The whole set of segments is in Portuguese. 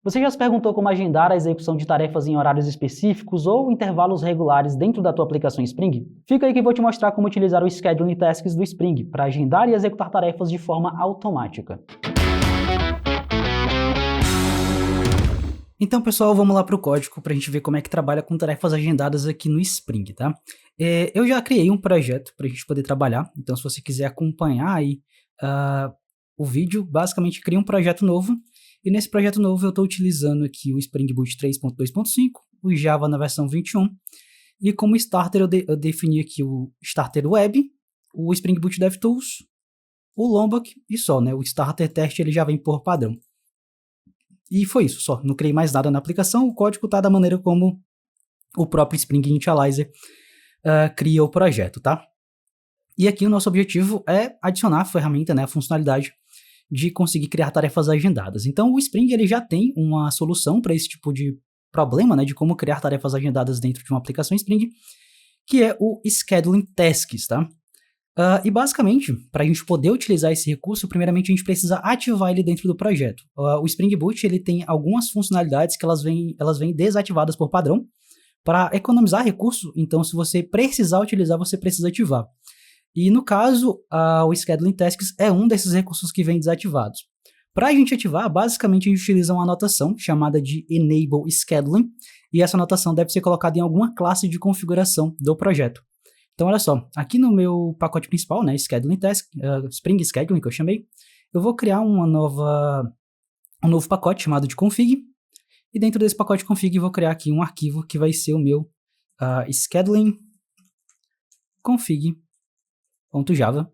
Você já se perguntou como agendar a execução de tarefas em horários específicos ou intervalos regulares dentro da tua aplicação Spring? Fica aí que eu vou te mostrar como utilizar o Scheduling Tasks do Spring para agendar e executar tarefas de forma automática. Então, pessoal, vamos lá para o código para a gente ver como é que trabalha com tarefas agendadas aqui no Spring, tá? Eu já criei um projeto para a gente poder trabalhar, então se você quiser acompanhar aí o vídeo, basicamente cria um projeto novo, e nesse projeto novo eu estou utilizando aqui o Spring Boot 3.2.5, o Java na versão 21, e como starter eu defini aqui o Starter Web, o Spring Boot DevTools, o Lombok e só, né? O Starter Test ele já vem por padrão. E foi isso, só. Não criei mais nada na aplicação, o código está da maneira como o próprio Spring Initializer cria o projeto, tá? E aqui o nosso objetivo é adicionar a ferramenta, né, a funcionalidade de conseguir criar tarefas agendadas. Então o Spring ele já tem uma solução para esse tipo de problema, né, de como criar tarefas agendadas dentro de uma aplicação Spring, que é o Scheduling Tasks, tá? E basicamente, para a gente poder utilizar esse recurso, primeiramente a gente precisa ativar ele dentro do projeto. O Spring Boot ele tem algumas funcionalidades que elas vêm desativadas por padrão para economizar recurso, então se você precisar utilizar, você precisa ativar. E no caso, o Scheduling Tasks é um desses recursos que vem desativados. Para a gente ativar, basicamente a gente utiliza uma anotação chamada de Enable Scheduling, e essa anotação deve ser colocada em alguma classe de configuração do projeto. Então olha só, aqui no meu pacote principal, né, Scheduling Task, Spring Scheduling que eu chamei, eu vou criar um novo pacote chamado de config, e dentro desse pacote config eu vou criar aqui um arquivo que vai ser o meu scheduling config.java.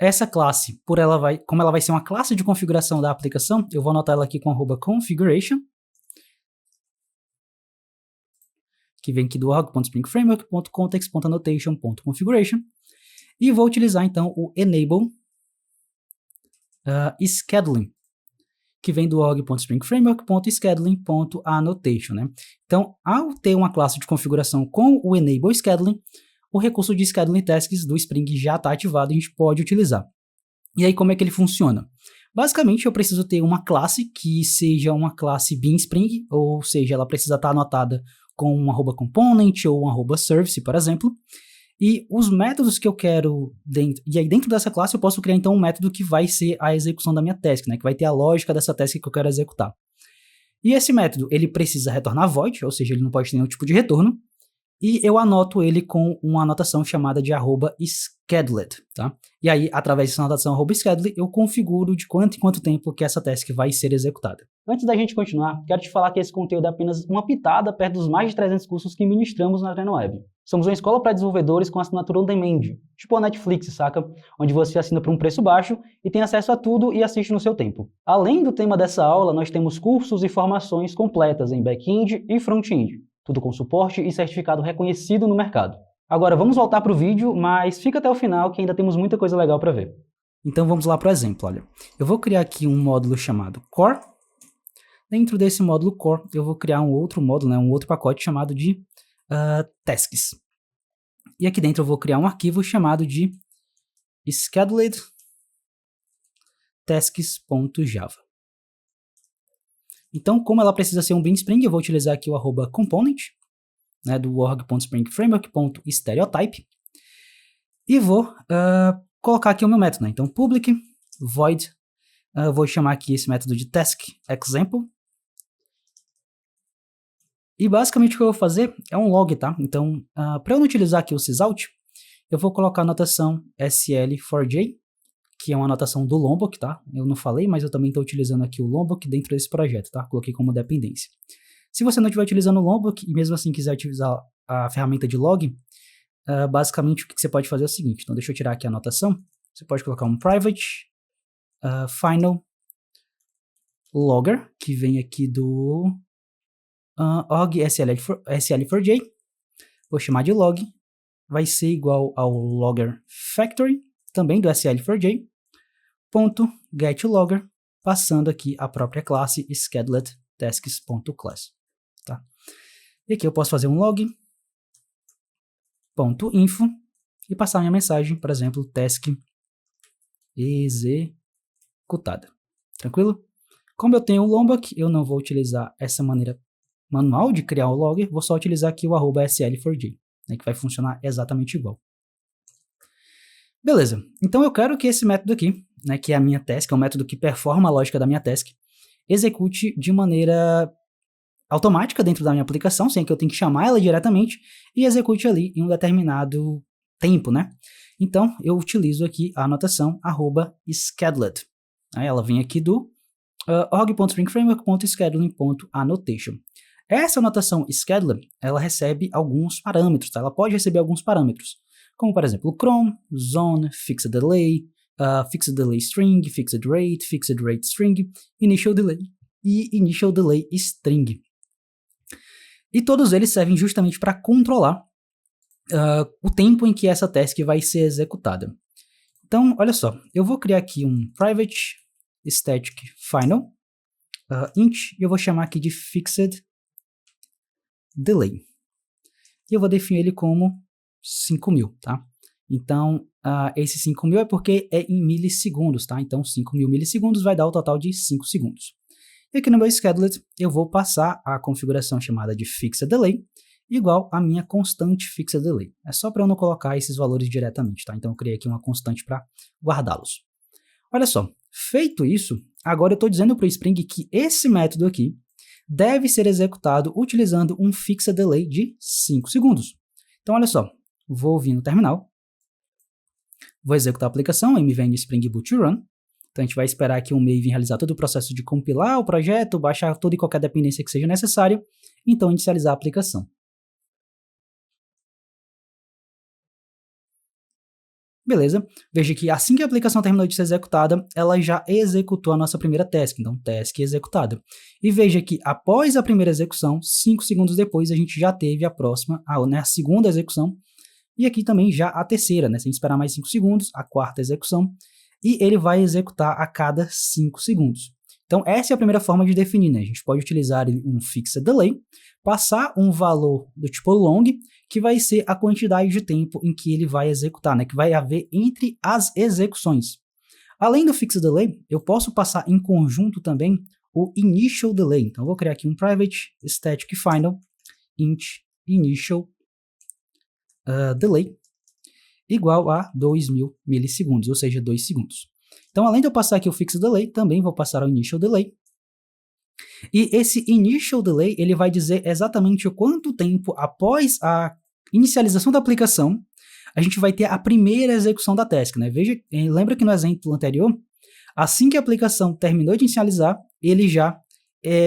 Essa classe, como ela vai ser uma classe de configuração da aplicação, eu vou anotar ela aqui com @configuration, que vem aqui do org.springframework.context.annotation.configuration, e vou utilizar então o enable scheduling, que vem do org.springframework.scheduling.annotation, né? Então, ao ter uma classe de configuração com o enable scheduling, o recurso de Scheduling Tasks do Spring já está ativado e a gente pode utilizar. E aí, como é que ele funciona? Basicamente, eu preciso ter uma classe que seja uma classe bin Spring, ou seja, ela precisa estar anotada com um @component ou um @service, por exemplo. E os métodos que eu quero e aí dentro dessa classe eu posso criar então um método que vai ser a execução da minha task, né, que vai ter a lógica dessa task que eu quero executar. E esse método, ele precisa retornar void, ou seja, ele não pode ter nenhum tipo de retorno, e eu anoto ele com uma anotação chamada de @scheduled, tá? E aí, através dessa anotação @scheduled, eu configuro de quanto em quanto tempo que essa task vai ser executada. Antes da gente continuar, quero te falar que esse conteúdo é apenas uma pitada perto dos mais de 300 cursos que ministramos na TrenoWeb. Somos uma escola para desenvolvedores com assinatura on demand, tipo a Netflix, saca? Onde você assina por um preço baixo e tem acesso a tudo e assiste no seu tempo. Além do tema dessa aula, nós temos cursos e formações completas em back-end e front-end, tudo com suporte e certificado reconhecido no mercado. Agora vamos voltar para o vídeo, mas fica até o final que ainda temos muita coisa legal para ver. Então vamos lá para o exemplo, olha. Eu vou criar aqui um módulo chamado core. Dentro desse módulo core, eu vou criar um outro módulo, né, um outro pacote chamado de tasks. E aqui dentro eu vou criar um arquivo chamado de scheduled tasks.java. Então, como ela precisa ser um bin Spring, eu vou utilizar aqui o @component, né, do org.springframework.stereotype, e vou colocar aqui o meu método, né? Então, public void, vou chamar aqui esse método de taskExample, e basicamente o que eu vou fazer é um log, tá? Então, para eu não utilizar aqui o sysout, eu vou colocar a anotação SL4J, que é uma anotação do Lombok, tá? Eu não falei, mas eu também estou utilizando aqui o Lombok dentro desse projeto, tá? Coloquei como dependência. Se você não estiver utilizando o Lombok e mesmo assim quiser utilizar a ferramenta de log, basicamente o que você pode fazer é o seguinte. Então, deixa eu tirar aqui a anotação. Você pode colocar um private final logger, que vem aqui do org SL4J. Vou chamar de log. Vai ser igual ao logger factory, também do SL4J, ponto getLogger, passando aqui a própria classe scheduledTasks.class, tá? E aqui eu posso fazer um log, .info, e passar minha mensagem, por exemplo, task executada. Tranquilo? Como eu tenho o Lombok, eu não vou utilizar essa maneira manual de criar o logger, vou só utilizar aqui o @sl4j, né, que vai funcionar exatamente igual. Beleza, então eu quero que esse método aqui, né, que é a minha task, é um método que performa a lógica da minha task, execute de maneira automática dentro da minha aplicação, sem que eu tenha que chamar ela diretamente, e execute ali em um determinado tempo, né? Então, eu utilizo aqui a anotação @scheduled. Ela vem aqui do org.springframework.scheduling.annotation. Essa anotação scheduler, ela recebe alguns parâmetros, tá? Ela pode receber alguns parâmetros, como por exemplo, cron, zone, fixed delay string, fixed rate string, initial delay e initial delay string. E todos eles servem justamente para controlar o tempo em que essa task vai ser executada. Então, olha só, eu vou criar aqui um private static final int, e eu vou chamar aqui de fixed delay. E eu vou definir ele como 5.000, tá? Então, esse 5.000 é porque é em milissegundos, tá? Então, 5.000 milissegundos vai dar o total de 5 segundos. E aqui no meu scheduled, eu vou passar a configuração chamada de fixed delay, igual a minha constante fixed delay. É só para eu não colocar esses valores diretamente, tá? Então, eu criei aqui uma constante para guardá-los. Olha só, feito isso, agora eu estou dizendo para o Spring que esse método aqui deve ser executado utilizando um fixed delay de 5 segundos. Então, olha só, vou vir no terminal, vou executar a aplicação, mvn spring boot run. Então, a gente vai esperar aqui um MEI vir realizar todo o processo de compilar o projeto, baixar toda e qualquer dependência que seja necessária, então inicializar a aplicação. Beleza, veja que assim que a aplicação terminou de ser executada, ela já executou a nossa primeira task, então task executada. E veja que após a primeira execução, 5 segundos depois, a gente já teve a próxima, a segunda execução, e aqui também já a terceira, né? Sem esperar mais 5 segundos, a quarta execução, e ele vai executar a cada 5 segundos. Então essa é a primeira forma de definir, né? A gente pode utilizar um fixed delay, passar um valor do tipo long, que vai ser a quantidade de tempo em que ele vai executar, né? Que vai haver entre as execuções. Além do fixed delay, eu posso passar em conjunto também o initial delay. Então eu vou criar aqui um private static final int initial delay igual a 2.000 milissegundos, ou seja, 2 segundos. Então, além de eu passar aqui o fixed delay, também vou passar o initial delay. E esse initial delay, ele vai dizer exatamente o quanto tempo após a inicialização da aplicação, a gente vai ter a primeira execução da task, né? Veja, lembra que no exemplo anterior, assim que a aplicação terminou de inicializar, ele já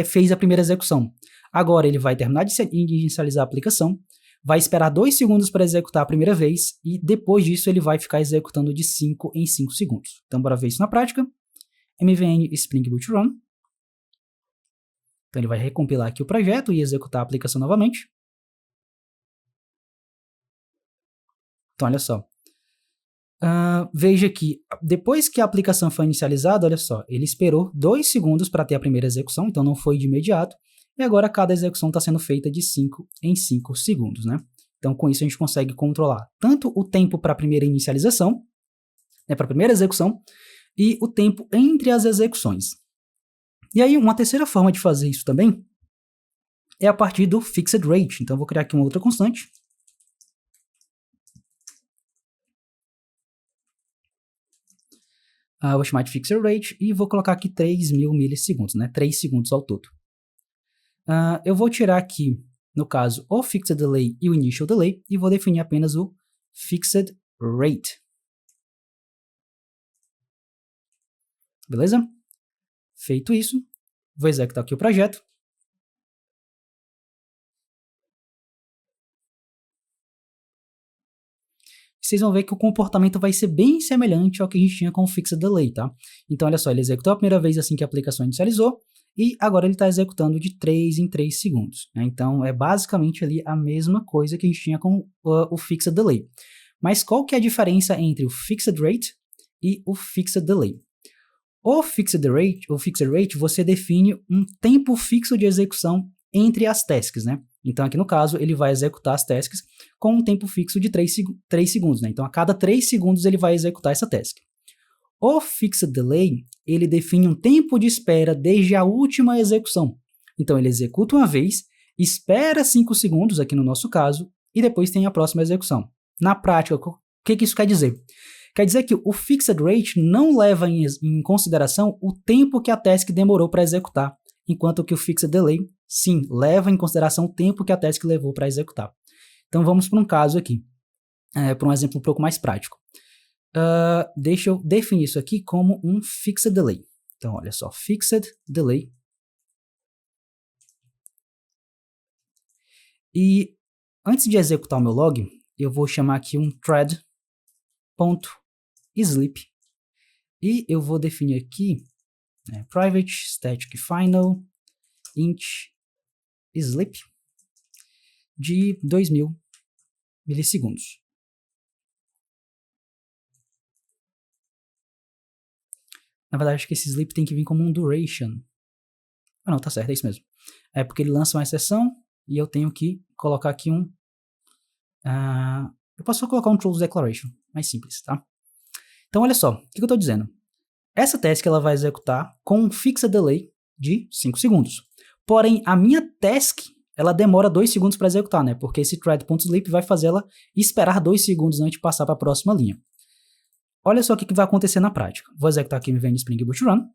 fez a primeira execução. Agora ele vai terminar de inicializar a aplicação, vai esperar 2 segundos para executar a primeira vez, e depois disso ele vai ficar executando de 5 em 5 segundos. Então, bora ver isso na prática. mvn spring boot run. Então ele vai recompilar aqui o projeto e executar a aplicação novamente. Então, olha só. Veja que depois que a aplicação foi inicializada, olha só, ele esperou 2 segundos para ter a primeira execução, então não foi de imediato, e agora cada execução está sendo feita de 5 em 5 segundos, né? Então, com isso a gente consegue controlar tanto o tempo para a primeira inicialização, né, para a primeira execução, e o tempo entre as execuções. E aí, uma terceira forma de fazer isso também é a partir do fixed rate. Então, eu vou criar aqui uma outra constante. Vou chamar de fixed rate e vou colocar aqui 3.000 milissegundos, né? 3 segundos ao todo. Eu vou tirar aqui, no caso, o fixed delay e o initial delay e vou definir apenas o fixed rate. Beleza? Feito isso, vou executar aqui o projeto. Vocês vão ver que o comportamento vai ser bem semelhante ao que a gente tinha com o fixed delay, tá? Então, olha só, ele executou a primeira vez assim que a aplicação inicializou, e agora ele está executando de 3 em 3 segundos. Né? Então, é basicamente ali a mesma coisa que a gente tinha com o fixed delay. Mas qual que é a diferença entre o fixed rate e o fixed delay? O fixed rate, você define um tempo fixo de execução entre as tasks, né? Então, aqui no caso, ele vai executar as tasks com um tempo fixo de 3 segundos, né? Então, a cada 3 segundos ele vai executar essa task. O Fixed Delay, ele define um tempo de espera desde a última execução. Então, ele executa uma vez, espera 5 segundos, aqui no nosso caso, e depois tem a próxima execução. Na prática, o que isso quer dizer? Quer dizer que o Fixed Rate não leva em consideração o tempo que a task demorou para executar, enquanto que o Fixed Delay, sim, leva em consideração o tempo que a task levou para executar. Então, vamos para um caso aqui, para um exemplo um pouco mais prático. Deixa eu definir isso aqui como um Fixed Delay. Então, olha só, Fixed Delay. E antes de executar o meu log, eu vou chamar aqui um thread.sleep. E eu vou definir aqui private static final int sleep de 2000 milissegundos. Na verdade, acho que esse sleep tem que vir como um duration. Ah, não, tá certo, é isso mesmo. É porque ele lança uma exceção e eu tenho que colocar aqui um... eu posso só colocar um true declaration, mais simples, tá? Então, olha só, o que eu estou dizendo? Essa task ela vai executar com um fixed delay de 5 segundos. Porém, a minha task, ela demora 2 segundos para executar, né? Porque esse thread.sleep vai fazer ela esperar 2 segundos antes de passar para a próxima linha. Olha só o que vai acontecer na prática. Vou executar aqui o event Spring Boot Run.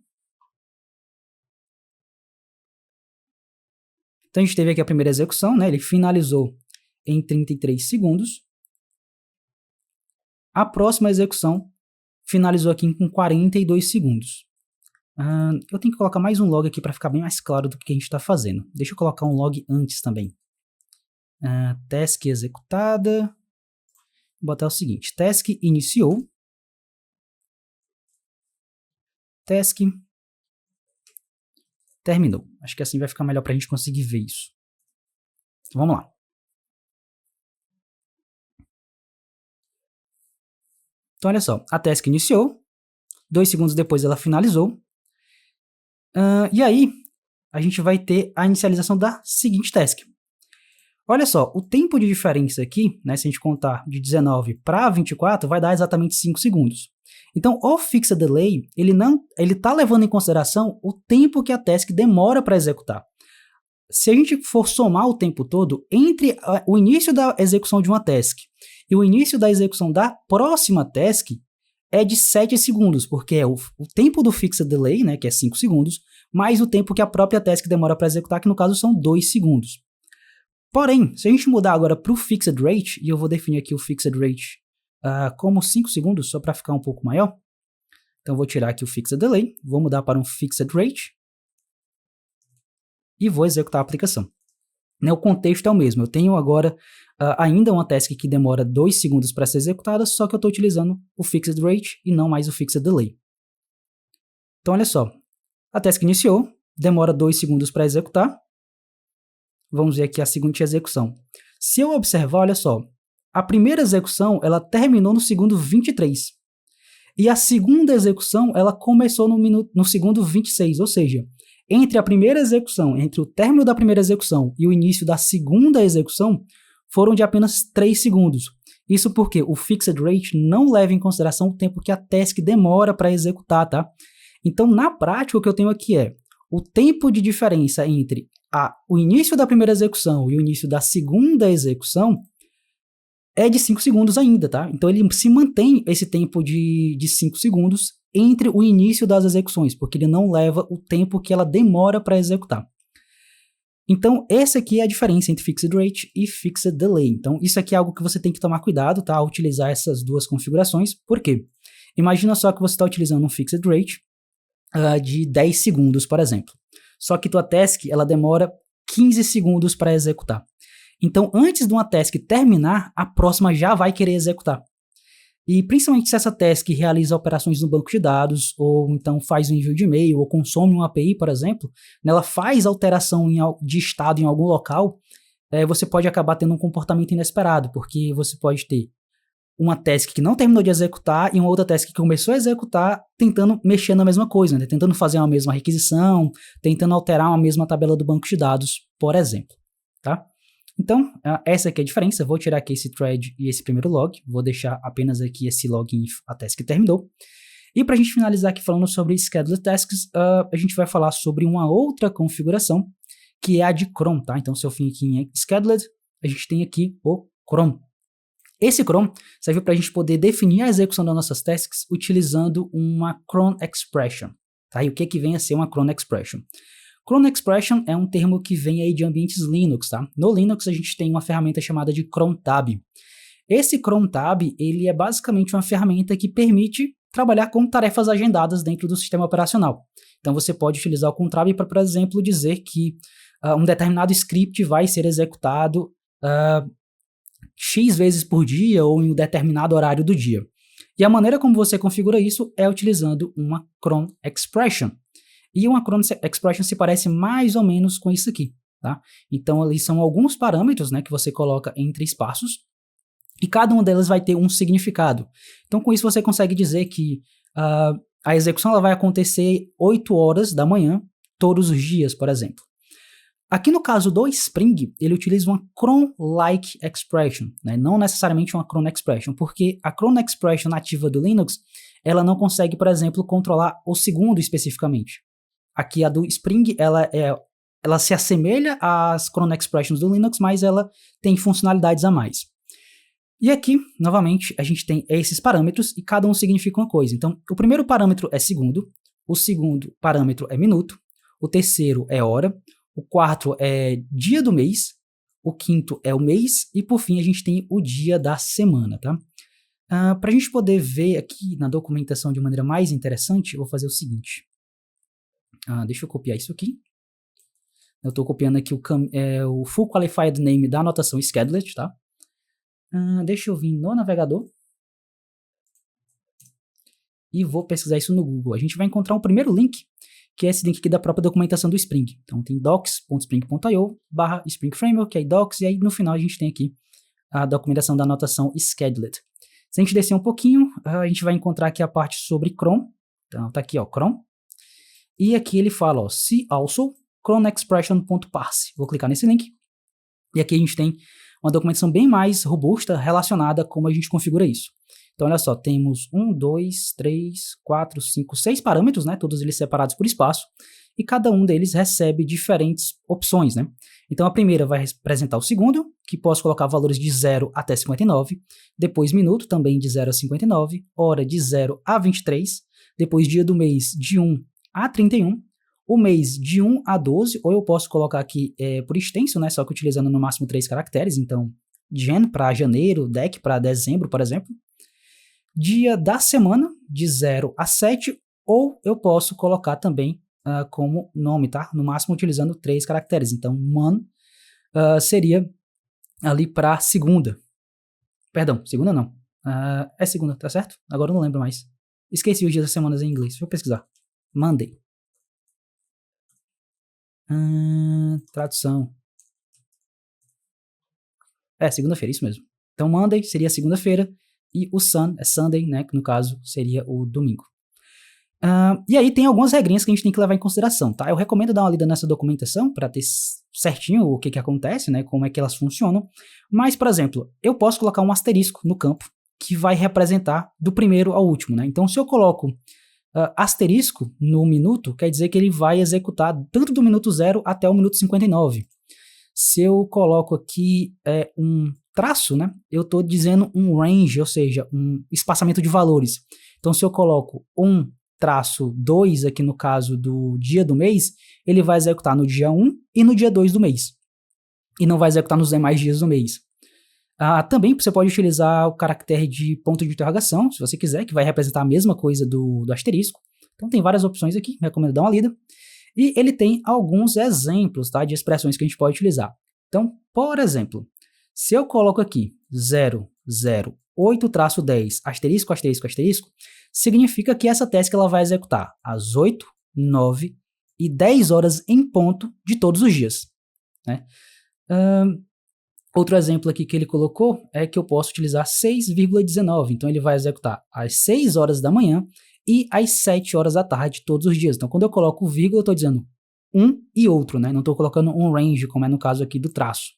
Então, a gente teve aqui a primeira execução, né? Ele finalizou em 33 segundos. A próxima execução finalizou aqui com 42 segundos. Eu tenho que colocar mais um log aqui para ficar bem mais claro do que a gente está fazendo. Deixa eu colocar um log antes também. Task executada. Vou botar o seguinte, task iniciou. Task terminou. Acho que assim vai ficar melhor para a gente conseguir ver isso. Então, vamos lá. Então, olha só, a task iniciou, 2 segundos depois ela finalizou, e aí a gente vai ter a inicialização da seguinte task. Olha só, o tempo de diferença aqui, né, se a gente contar de 19 para 24, vai dar exatamente 5 segundos. Então, o Fixed Delay, ele está levando em consideração o tempo que a task demora para executar. Se a gente for somar o tempo todo entre o início da execução de uma task e o início da execução da próxima task, é de 7 segundos, porque é o tempo do Fixed Delay, né, que é 5 segundos, mais o tempo que a própria task demora para executar, que no caso são 2 segundos. Porém, se a gente mudar agora para o Fixed Rate, e eu vou definir aqui o Fixed Rate como 5 segundos, só para ficar um pouco maior. Então, eu vou tirar aqui o Fixed Delay, vou mudar para um Fixed Rate, e vou executar a aplicação. O contexto é o mesmo, eu tenho agora ainda uma task que demora 2 segundos para ser executada, só que eu estou utilizando o Fixed Rate e não mais o Fixed Delay. Então, olha só, a task iniciou, demora 2 segundos para executar. Vamos ver aqui a seguinte execução. Se eu observar, olha só, a primeira execução ela terminou no segundo 23. E a segunda execução ela começou no segundo 26, ou seja, entre a primeira execução, entre o término da primeira execução e o início da segunda execução, foram de apenas 3 segundos. Isso porque o Fixed Rate não leva em consideração o tempo que a task demora para executar, tá? Então, na prática, o que eu tenho aqui é o tempo de diferença entre o início da primeira execução e o início da segunda execução é de 5 segundos ainda, tá? Então, ele se mantém esse tempo de 5 segundos entre o início das execuções, porque ele não leva o tempo que ela demora para executar. Então, essa aqui é a diferença entre Fixed Rate e Fixed Delay. Então, isso aqui é algo que você tem que tomar cuidado, tá? Ao utilizar essas duas configurações. Por quê? Imagina só que você está utilizando um Fixed Rate de 10 segundos, por exemplo. Só que tua task, ela demora 15 segundos para executar. Então, antes de uma task terminar, a próxima já vai querer executar. E principalmente se essa task realiza operações no banco de dados, ou então faz um envio de e-mail, ou consome uma API, por exemplo, ela faz alteração de estado em algum local, você pode acabar tendo um comportamento inesperado, porque você pode ter uma task que não terminou de executar e uma outra task que começou a executar tentando mexer na mesma coisa, né? Tentando fazer uma mesma requisição, tentando alterar uma mesma tabela do banco de dados, por exemplo, tá? Então, essa aqui é a diferença. Eu vou tirar aqui esse thread e esse primeiro log. Vou deixar apenas aqui esse login a task terminou. E para a gente finalizar aqui falando sobre Scheduled Tasks, a gente vai falar sobre uma outra configuração, que é a de cron, tá? Então, se eu vim aqui em Scheduled, a gente tem aqui o cron. Esse cron serve para a gente poder definir a execução das nossas tasks utilizando uma cron expression, tá? E o que vem a ser uma cron expression? Cron expression é um termo que vem aí de ambientes Linux, tá? No Linux a gente tem uma ferramenta chamada de crontab. Esse crontab, ele é basicamente uma ferramenta que permite trabalhar com tarefas agendadas dentro do sistema operacional. Então você pode utilizar o crontab para, por exemplo, dizer que um determinado script vai ser executado X vezes por dia ou em um determinado horário do dia. E a maneira como você configura isso é utilizando uma cron expression. E uma cron expression se parece mais ou menos com isso aqui, tá? Então ali são alguns parâmetros, né, que você coloca entre espaços e cada um deles vai ter um significado. Então com isso você consegue dizer que a execução ela vai acontecer 8 horas da manhã todos os dias, por exemplo. Aqui no caso do Spring, ele utiliza uma cron-like expression, né? Não necessariamente uma cron expression, porque a cron expression nativa do Linux, ela não consegue, por exemplo, controlar o segundo especificamente. Aqui a do Spring, ela se assemelha às cron expressions do Linux, mas ela tem funcionalidades a mais. E aqui, novamente, a gente tem esses parâmetros e cada um significa uma coisa. Então, o primeiro parâmetro é segundo, o segundo parâmetro é minuto, o terceiro é hora, o quarto é dia do mês, o quinto é o mês e por fim a gente tem o dia da semana, tá? Para a gente poder ver aqui na documentação de maneira mais interessante, eu vou fazer o seguinte. Deixa eu copiar isso aqui. Eu estou copiando aqui o Full Qualified Name da anotação Scheduled, tá? Deixa eu vir no navegador e vou pesquisar isso no Google. A gente vai encontrar um primeiro link, que é esse link aqui da própria documentação do Spring. Então tem docs.spring.io/Spring Framework, aí docs, e aí no final a gente tem aqui a documentação da anotação Scheduled. Se a gente descer um pouquinho, a gente vai encontrar aqui a parte sobre cron. Então tá aqui, ó, cron. E aqui ele fala, ó, see also cronexpression.parse. Vou clicar nesse link. E aqui a gente tem uma documentação bem mais robusta relacionada a como a gente configura isso. Então, olha só, temos 1, 2, 3, 4, 5, 6 parâmetros, né? Todos eles separados por espaço, e cada um deles recebe diferentes opções, né? Então, a primeira vai representar o segundo, que posso colocar valores de 0 até 59, depois minuto, também de 0 a 59, hora de 0 a 23, depois dia do mês de 1 a 31, o mês de 1 a 12, ou eu posso colocar aqui por extenso, né? Só que utilizando no máximo 3 caracteres, então, Jan para janeiro, Dec para dezembro, por exemplo. Dia da semana, de 0 a 7, ou eu posso colocar também como nome, tá? No máximo utilizando 3 caracteres. Então, month seria ali para segunda. Perdão, segunda não. É segunda, tá certo? Agora eu não lembro mais. Esqueci os dias das semanas em inglês. Deixa eu pesquisar. Monday. Tradução. Segunda-feira, isso mesmo. Então, Monday seria segunda-feira. E o Sun é Sunday, né, que no caso seria o domingo. E aí tem algumas regrinhas que a gente tem que levar em consideração, tá? Eu recomendo dar uma lida nessa documentação para ter certinho o que acontece, né, como é que elas funcionam. Mas, por exemplo, eu posso colocar um asterisco no campo que vai representar do primeiro ao último, né? Então, se eu coloco asterisco no minuto, quer dizer que ele vai executar tanto do minuto 0 até o minuto 59. Se eu coloco aqui um traço, né, eu estou dizendo um range, ou seja, um espaçamento de valores. Então, se eu coloco 1-2 aqui no caso do dia do mês, ele vai executar no dia 1 e no dia 2 do mês. E não vai executar nos demais dias do mês. Também você pode utilizar o caractere de ponto de interrogação, se você quiser, que vai representar a mesma coisa do asterisco. Então, tem várias opções aqui, recomendo dar uma lida. E ele tem alguns exemplos, tá, de expressões que a gente pode utilizar. Então, por exemplo, se eu coloco aqui 008-10, asterisco, asterisco, asterisco, significa que essa task ela vai executar às 8, 9 e 10 horas em ponto de todos os dias, né? Outro exemplo aqui que ele colocou é que eu posso utilizar 6,19, então ele vai executar às 6 horas da manhã e às 7 horas da tarde todos os dias. Então, quando eu coloco vírgula, eu estou dizendo um e outro, né? Não estou colocando um range, como é no caso aqui do traço.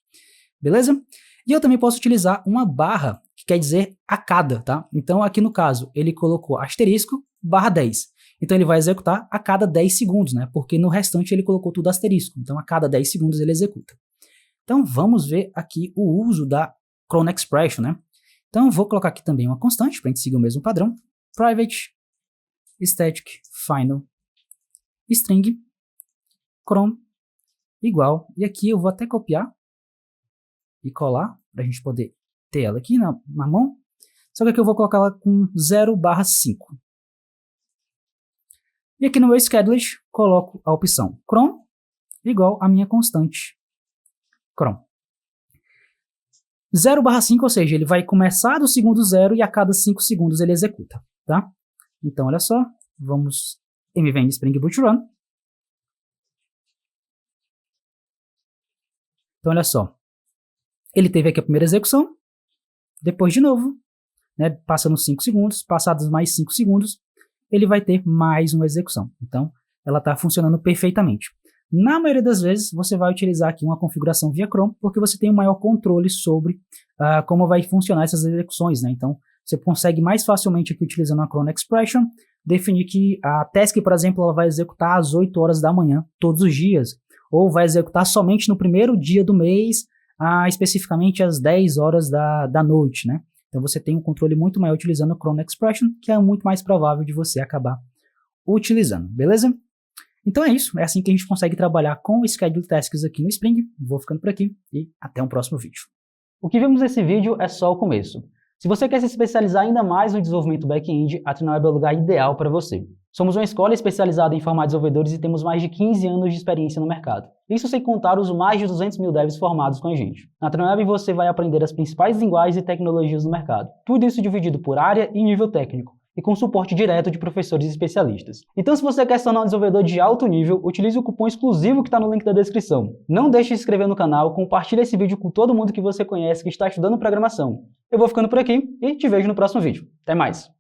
Beleza? E eu também posso utilizar uma barra, que quer dizer a cada, tá? Então, aqui no caso, ele colocou asterisco 1/10. Então ele vai executar a cada 10 segundos, né? Porque no restante ele colocou tudo asterisco. Então a cada 10 segundos ele executa. Então vamos ver aqui o uso da cron expression, né? Então eu vou colocar aqui também uma constante para a gente seguir o mesmo padrão. Private static final string cron igual. E aqui eu vou até copiar e colar para a gente poder ter ela aqui na mão. Só que aqui eu vou colocar ela com 0/5. E aqui no meu scheduler coloco a opção cron igual a minha constante cron. 0/5, ou seja, ele vai começar do segundo 0 e a cada 5 segundos ele executa, tá? Então, olha só, vamos mvn Spring Boot Run. Então, olha só, ele teve aqui a primeira execução, depois de novo, né, passando 5 segundos, passados mais 5 segundos, ele vai ter mais uma execução. Então, ela está funcionando perfeitamente. Na maioria das vezes, você vai utilizar aqui uma configuração via cron, porque você tem um maior controle sobre como vai funcionar essas execuções, né? Então, você consegue mais facilmente aqui, utilizando a cron expression, definir que a task, por exemplo, ela vai executar às 8 horas da manhã, todos os dias, ou vai executar somente no primeiro dia do mês, especificamente às 10 horas da noite, né? Então você tem um controle muito maior utilizando a cron expression, que é muito mais provável de você acabar utilizando, beleza? Então é isso, é assim que a gente consegue trabalhar com o Schedule Tasks aqui no Spring. Vou ficando por aqui e até um próximo vídeo. O que vimos nesse vídeo é só o começo. Se você quer se especializar ainda mais no desenvolvimento back-end, a Trinweb é o lugar ideal para você. Somos uma escola especializada em formar desenvolvedores e temos mais de 15 anos de experiência no mercado. Isso sem contar os mais de 200 mil devs formados com a gente. Na Trinweb você vai aprender as principais linguagens e tecnologias do mercado. Tudo isso dividido por área e nível técnico, e com suporte direto de professores especialistas. Então, se você quer se tornar um desenvolvedor de alto nível, utilize o cupom exclusivo que está no link da descrição. Não deixe de se inscrever no canal, compartilhe esse vídeo com todo mundo que você conhece que está estudando programação. Eu vou ficando por aqui e te vejo no próximo vídeo. Até mais!